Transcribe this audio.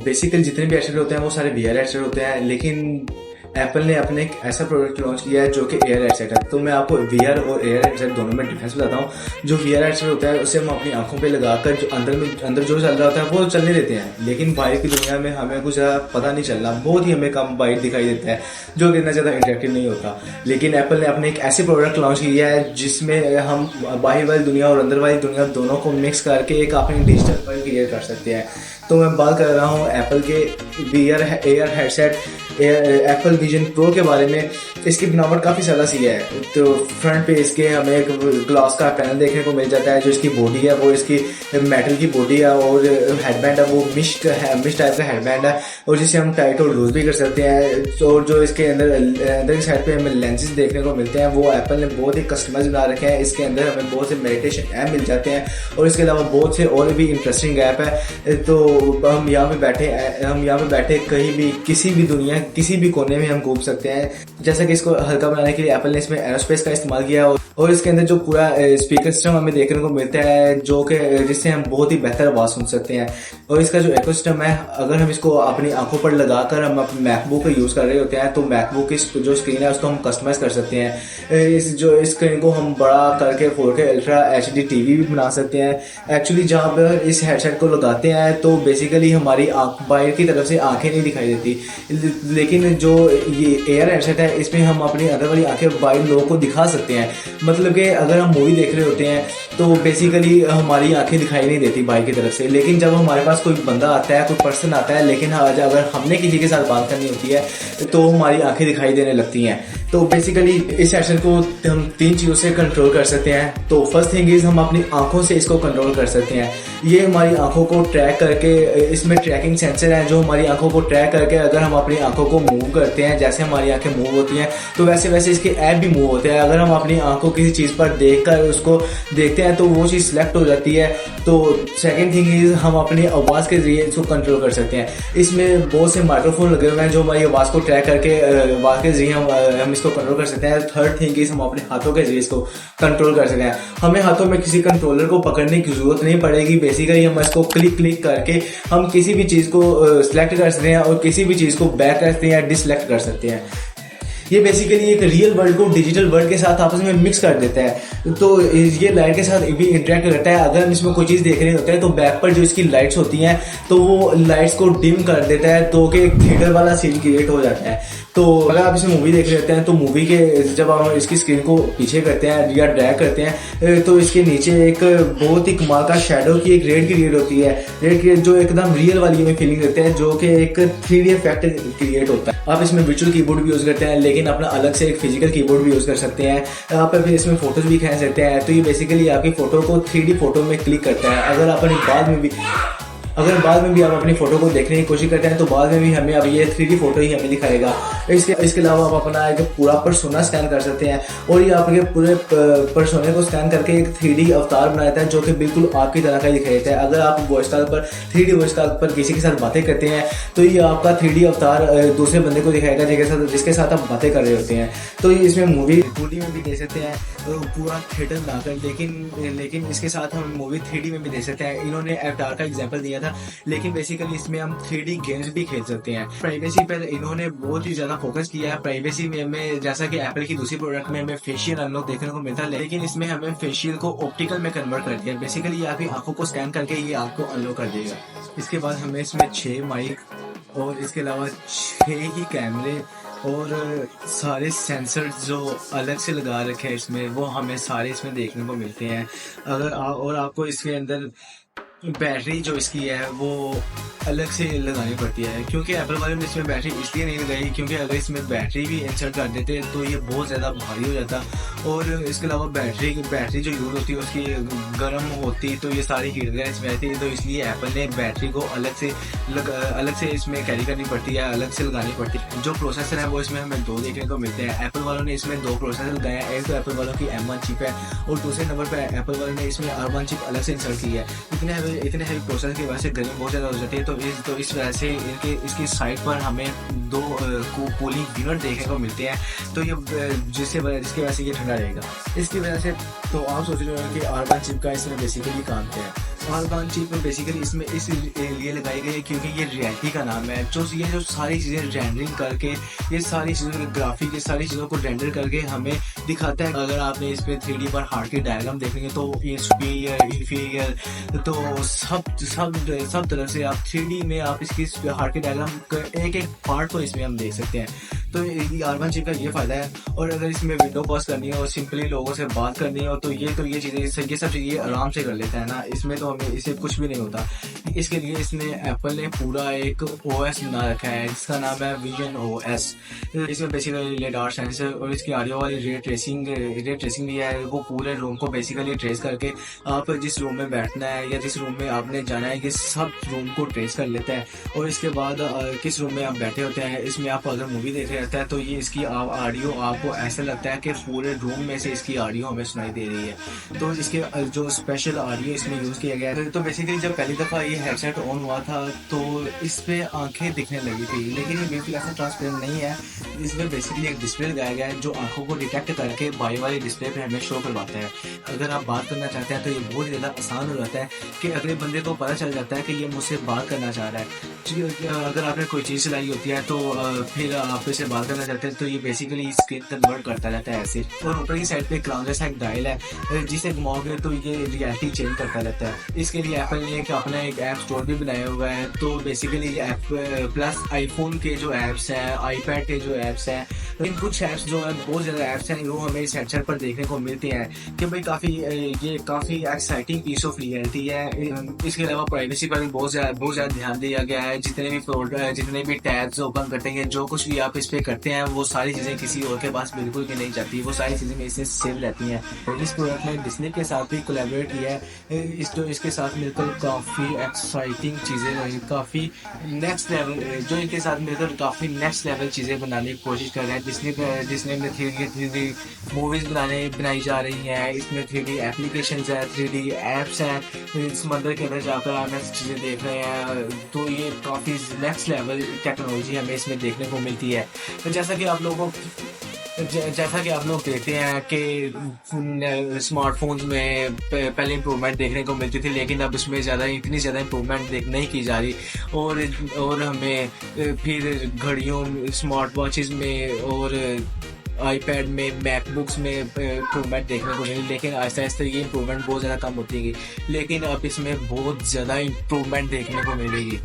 Basically जितने भी headset होते हैं वो सारे वीआर हेडसेट होते हैं, लेकिन एप्पल ने अपने एक ऐसा प्रोडक्ट लॉन्च किया है जो कि एयर हेडसेट है। तो मैं आपको वीआर और एयर हेडसेट दोनों में डिफरेंस बताता हूँ। जो वीआर हेडसेट होता है उसे हम अपनी आंखों पे लगाकर जो अंदर जो चल रहा होता है वो चलने देते हैं, लेकिन बाहर की दुनिया में हमें कुछ पता नहीं चलना, बहुत ही हमें कम बाइट दिखाई देता है, जो कि इतना ज़्यादा इंटरेक्टिव नहीं होता। लेकिन एप्पल ने अपने एक ऐसे प्रोडक्ट लॉन्च किया है जिसमें हम बाहर वाली दुनिया और अंदर वाली दुनिया दोनों को मिक्स करके एक अपनी डिजिटल वर्ल्ड क्रिएट कर सकते हैं। तो मैं बात कर रहा हूँ एप्पल के VR air headset Apple vision pro के बारे में। इसकी बनावट काफ़ी ज़्यादा सी है। तो फ्रंट पे इसके हमें एक ग्लास का पैनल देखने को मिल जाता है। जो इसकी बॉडी है वो इसकी मेटल की बॉडी है, और हेडबैंड है वो मिस्ट टाइप का हेडबैंड है, और जिसे हम टाइट और लूज भी कर सकते हैं। और जो इसके अंदर की साइड पे हमें लेंसेज देखने को मिलते हैं वो एप्पल ने बहुत ही कस्टमाइज बना रखे हैं। इसके अंदर हमें बहुत से मेडिटेशन ऐप मिल जाते हैं, और इसके अलावा बहुत से और भी इंटरेस्टिंग ऐप है। तो हम यहाँ पे बैठे कहीं भी किसी भी दुनिया किसी भी कोने में हम घूम सकते हैं। जैसा कि इसको हल्का बनाने के लिए एप्पल ने इसमें एरोस्पेस का इस्तेमाल किया, और इसके अंदर जो पूरा स्पीकर सिस्टम हमें देखने को मिलता है जो कि जिससे हम बहुत ही बेहतर आवाज़ सुन सकते हैं। और इसका जो इकोसिस्टम है, अगर हम इसको अपनी आंखों पर लगाकर हम अपने मैकबुक का यूज़ कर रहे होते हैं तो मैकबुक की जो स्क्रीन है उसको हम कस्टमाइज कर सकते हैं। इस स्क्रीन को हम बड़ा करके 4K अल्ट्रा HD TV भी बना सकते हैं। एक्चुअली जहाँ पर इस हेडसेट को लगाते हैं तो बेसिकली हमारी बाहर की तरफ से आंखें नहीं दिखाई देती, लेकिन जो ये एयर हेडसेट है इसमें हम अपनी अंदर वाली आंखें बाहर लोगों को दिखा सकते हैं। मतलब कि अगर हम मूवी देख रहे होते हैं तो बेसिकली हमारी आंखें दिखाई नहीं देती बाहर की तरफ से, लेकिन जब हमारे पास कोई बंदा आता है, कोई पर्सन आता है, लेकिन अगर हमने किसी के साथ बात करनी होती है तो हमारी आंखें दिखाई देने लगती हैं। तो बेसिकली इस हेडसेट को हम 3 चीज़ों से कंट्रोल कर सकते हैं। तो फर्स्ट थिंग इज हम अपनी आंखों से इसको कंट्रोल कर सकते हैं। ये हमारी आंखों को ट्रैक करके, इसमें ट्रैकिंग सेंसर है जो हमारी आंखों को ट्रैक करके अगर हम अपनी आंखों को मूव करते हैं, जैसे हमारी आंखें मूव होती हैं तो वैसे वैसे इसके ऐप भी मूव होते हैं। अगर हम अपनी आंखों किसी चीज़ पर देखकर उसको देखते हैं तो वो चीज़ सिलेक्ट हो जाती है। तो सेकेंड थिंग इज हम अपनी आवाज़ के जरिए इसको कंट्रोल कर सकते हैं। इसमें बहुत से माइक्रोफोन लगे हुए हैं जो हमारी आवाज़ को ट्रैक करके आवाज़ के जरिए हम इसको कंट्रोल कर सकते हैं। थर्ड थिंग इज हम अपने हाथों के जरिए इसको कंट्रोल कर सकते हैं। हमें हाथों में किसी कंट्रोलर को पकड़ने की जरूरत नहीं पड़ेगी। बेसिकली हम इसको क्लिक करके हम किसी भी चीज़ को सिलेक्ट कर सकते हैं और किसी भी चीज़ को बैक कर सकते हैं या डिसलेक्ट कर सकते हैं। ये बेसिकली एक रियल वर्ल्ड को डिजिटल वर्ल्ड के साथ आपस में मिक्स कर देता है। तो ये लाइट के साथ भी इंटरेक्ट करता है। अगर हम इसमें कोई चीज़ देख रहे होते हैं तो बैक पर जो इसकी लाइट्स होती हैं तो वो लाइट्स को डिम कर देता है, तो कि थिएटर वाला सीन क्रिएट हो जाता है। तो अगर आप इसमें मूवी देख रहे होते हैं तो मूवी के जब हम इसकी स्क्रीन को पीछे करते हैं या ड्रैग करते हैं तो इसके नीचे एक बहुत ही कमाल का शेडो की एक रेड क्रिएट होती है। रेड क्रिएट जो एकदम रियल वाली हमें फीलिंग देते हैं, जो कि एक 3D इफेक्ट क्रिएट होता है। आप इसमें वर्चुअल कीबोर्ड भी यूज़ करते हैं, लेकिन अपना अलग से एक फिजिकल कीबोर्ड भी यूज़ कर सकते हैं। आप फिर इसमें फोटोज भी खींच सकते हैं। तो ये बेसिकली आपकी फ़ोटो को 3D फोटो में क्लिक करता है। अगर बाद में भी आप अपनी फोटो को देखने की कोशिश करते हैं तो बाद में भी हमें अब ये 3D फोटो ही हमें दिखाएगा। इसके अलावा आप अपना एक पूरा पर्सोना स्कैन कर सकते हैं, और ये आपके पूरे पर्सोने को स्कैन करके एक 3D अवतार बनाता है जो कि बिल्कुल आपकी तरह का ही दिखाई देता है। अगर आप वॉइस कॉल पर 3D वॉइस कॉल पर किसी के साथ बातें करते हैं तो ये आपका 3D अवतार दूसरे बंदे को दिखाएगा जिसके साथ आप बातें कर रहे होते हैं। तो ये इसमें मूवी 2D में भी दे सकते हैं पूरा थिएटर बनाकर, लेकिन इसके साथ हम मूवी 3D में भी दे सकते हैं। इन्होंने अवतार का एग्जाम्पल दिया था, लेकिन बेसिकली इसमें हम 3D गेम्स भी खेल सकते हैं। प्राइवेसी पर इन्होंने बहुत ही ज्यादा फोकस किया है। प्राइवेसी में हमें, जैसा कि एप्पल की दूसरी प्रोडक्ट में हमें फेशियल अनलॉक देखने को मिलता है, लेकिन इसमें हमें फेशियल को ऑप्टिकल में कन्वर्ट कर दिया। बेसिकली आपकी आंखों को स्कैन करके ये आपको अनलॉक कर देगा। इसके बाद हमें इसमें 6 माइक और इसके अलावा 6 ही कैमरे और सारे सेंसर जो अलग से लगा रखे हैं इसमें, वो हमें सारे इसमें देखने को मिलते हैं। और आपको इसके अंदर बैटरी जो इसकी है वो अलग से लगानी पड़ती है, क्योंकि एप्पल वाले ने इसमें बैटरी इसलिए नहीं लगाई क्योंकि अगर इसमें बैटरी भी इंसर्ट कर देते तो ये बहुत ज़्यादा भारी हो जाता, और इसके अलावा बैटरी जो यूज़ होती है उसकी गर्म होती तो ये सारी हीट वगैरह इसमें आती है। तो इसलिए एप्पल ने बैटरी को अलग से इसमें कैरी करनी पड़ती है, अलग से लगानी पड़ती है। जो प्रोसेसर है वो इसमें हमें 2 देखने को मिलते हैं। एप्पल वालों ने इसमें 2 प्रोसेसर लगाए हैं। एक तो एप्पल वालों की M1 चिप है, और दूसरे नंबर पर एप्पल वालों ने इसमें R1 चिप अलग से इंसर्ट की है। इतने हैवी प्रोसेसर की वजह से गर्मी बहुत ज़्यादा हो जाती है। तो इस वजह से इसकी साइड पर हमें 2 कूलिंग यूनिट देखने को मिलते हैं, तो ये जिसकी वजह से ये ठंडा रहेगा। इसकी वजह से तो आप सोच रहे हो कि R1 चिप का इसमें बेसिकली काम क्या है। और वन चीज में बेसिकली इसमें इस लिए लगाई गई है क्योंकि ये रियलिटी का नाम है। जो सारी चीज़ें रेंडरिंग करके, ये सारी चीज़ों ग्राफिक, ये सारी चीज़ों को रेंडर करके हमें दिखाता है। अगर आपने इस पे 3D पर हार्ट के डायग्राम देखेंगे तो ये सुपीरियर, इंफीरियर, तो सब तरह से आप 3D में आप इसकी हार्ट के डायग्राम एक एक पार्ट को इसमें हम देख सकते हैं। तो R1 चिप का ये फायदा है। और अगर इसमें विंडो पॉज करनी हो और सिंपली लोगों से बात करनी हो तो ये चीज़ें, ये सब चीज़ें आराम से कर लेता है ना। इसमें तो हमें इससे कुछ भी नहीं होता। इसके लिए इसने एप्पल ने पूरा एक OS बना रखा है जिसका नाम है विजन OS। इसमें बेसिकली लिडार सेंसर और इसकी ऑडियो वाली रे ट्रेसिंग भी है। वो पूरे रूम को बेसिकली ट्रेस करके आप जिस रूम में बैठना है या जिस रूम में आपने जाना है, ये सब रूम को ट्रेस कर लेता है। और इसके बाद किस रूम में आप बैठे होते हैं, इसमें आप अगर मूवी देख रहे रहता है तो ये इसकी ऑडियो आपको ऐसा लगता है कि पूरे रूम में से इसकी ऑडियो हमें सुनाई दे रही है। तो इसके जो स्पेशल ऑडियो इसमें यूज़ किया गया है। तो बेसिकली जब पहली दफ़ा ये हेडसेट ऑन हुआ था तो इस पे आंखें दिखने लगी थी, लेकिन ये बिल्कुल ऐसा ट्रांसपेरेंट नहीं है। इसमें बेसिकली एक डिस्प्ले लगाया गया है जो आंखों को डिटेक्ट करके बाई वाली डिस्प्ले पे हमें शो करवाता है। अगर आप बात करना चाहते हैं तो ये बहुत ज़्यादा आसान हो जाता है कि अगले बंदे को पता चल जाता है कि ये मुझसे बात करना चाह रहा है। अगर आपने कोई चीज़ चलाई होती है तो फिर आप इससे बात करना चाहते हैं तो ये बेसिकली स्क्रीन कन्वर्ट करता रहता है ऐसे। और ऊपर की साइड पे क्राउन सा एक डायल है जिसे घुमाओगे तो ये रियलिटी चेंज करता रहता है। इसके लिए एप्पल ने अपना एक ऐप स्टोर भी बनाया हुआ है। तो बेसिकली ऐप प्लस आईफोन के जो ऐप्स हैं, आईपैड के जो ऐप्स हैं, इन कुछ ऐप्स जो है बहुत ज़्यादा ऐप्स हैं वो हमें इस हेडसेट पर देखने को मिलती हैं कि भाई ये काफ़ी एक्साइटिंग पीस ऑफ रियलिटी है। इसके अलावा प्राइवेसी पर भी बहुत ज़्यादा ध्यान दिया गया है। जितने भी टैब्स ओपन करते हैं, जो कुछ भी आप इस पे करते हैं, वो सारी चीज़ें किसी और के पास बिल्कुल भी नहीं जाती। वो सारी चीज़ें इससे सेव रहती हैं। और इस प्रोडक्ट में डिस्नी के साथ भी कोलैबोरेट किया है। इसके साथ मिलकर काफ़ी एक्साइटिंग चीज़ें, काफ़ी नेक्स्ट लेवल चीज़ें बनाने की कोशिश कर रहे हैं। डिस्नी में 3D मूवीज़ बनाई जा रही हैं। इसमें 3D एप्लीकेशंस है, 3D ऐप्स हैं। समंदर के अंदर जाकर आप ऐसी चीज़ें देख रहे हैं। तो ये काफ़ी नेक्स्ट लेवल टेक्नोलॉजी हमें इसमें देखने को मिलती है। तो जैसा कि आप लोग देखते हैं कि स्मार्टफोन्स में पहले इम्प्रूवमेंट देखने को मिलती थी, लेकिन अब इसमें इतनी ज़्यादा इम्प्रूवमेंट नहीं की जा रही। और हमें फिर घड़ियों, स्मार्ट वॉचेस में और आईपैड में, मैकबुक्स में इम्प्रूवमेंट देखने को मिली। लेकिन आहिस्ता आहिस्ता ये इम्प्रूवमेंट बहुत ज़्यादा कम होती गई, लेकिन अब इसमें बहुत ज़्यादा इम्प्रूवमेंट देखने को मिलेगी।